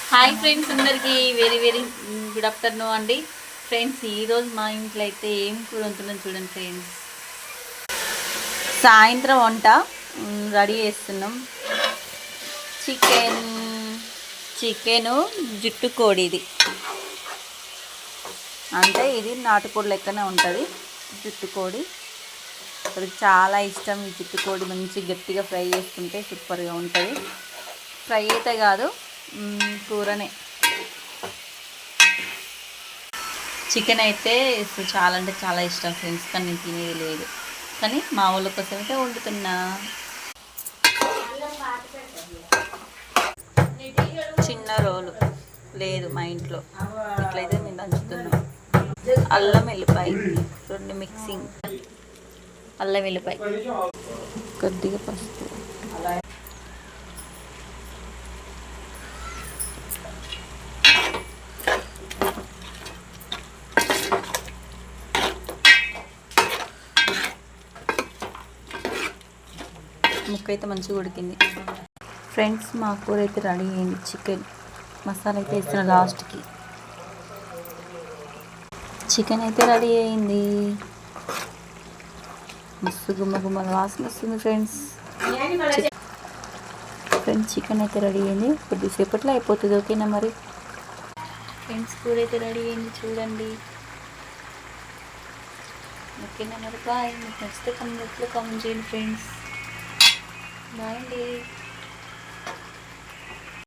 Hi friends, అందరికీ very very good afternoon అండి. Friends, ఈరోజు మా ఇంట్లో అయితే ఏం కూర ఉంటుందని చూడండి ఫ్రెండ్స్. సాయంత్రం వంట రెడీ చేస్తున్నాం. చికెను జుట్టు కోడిది, అంటే ఇది నాటుకోడి లెక్కనే ఉంటుంది. జుట్టు కోడి అది చాలా ఇష్టం. ఈ జుట్టు కోడి మంచి గట్టిగా ఫ్రై చేసుకుంటే సూపర్గా ఉంటుంది. ఫ్రై అయితే కాదు, కూరనే. చికెన్ అయితే చాలా అంటే చాలా ఇష్టం ఫ్రెండ్స్, కానీ నేను తినేది లేదు. కానీ మా వాళ్ళ కోసం అయితే వండుతున్నా. చిన్న రోలు లేదు మా ఇంట్లో, ఇట్లయితే నేను దంచుతున్నా. అల్లం వెల్లిపాయ 2 మిక్సింగ్, అల్లం వెల్లిపాయ, కొద్దిగా పసుపు, ముక్క అయితే మంచిగా ఉడికింది. ఫ్రెండ్స్, మా కూర అయితే రెడీ అయింది. చికెన్ మసాలా అయితే వేసిన లాస్ట్కి. చికెన్ అయితే రెడీ అయింది. మస్తు గుమ్మల వాసన వస్తుంది ఫ్రెండ్స్. చికెన్ అయితే రెడీ అయింది. కొద్దిసేపట్లో అయిపోతుంది. ఓకేనా మరి ఫ్రెండ్స్, కూర అయితే రెడీ అయింది చూడండి. ఓకేనా మరి, బాయ్. మీకు నచ్చితే కామెంట్ చేయండి ఫ్రెండ్స్. బాయ్ అండి.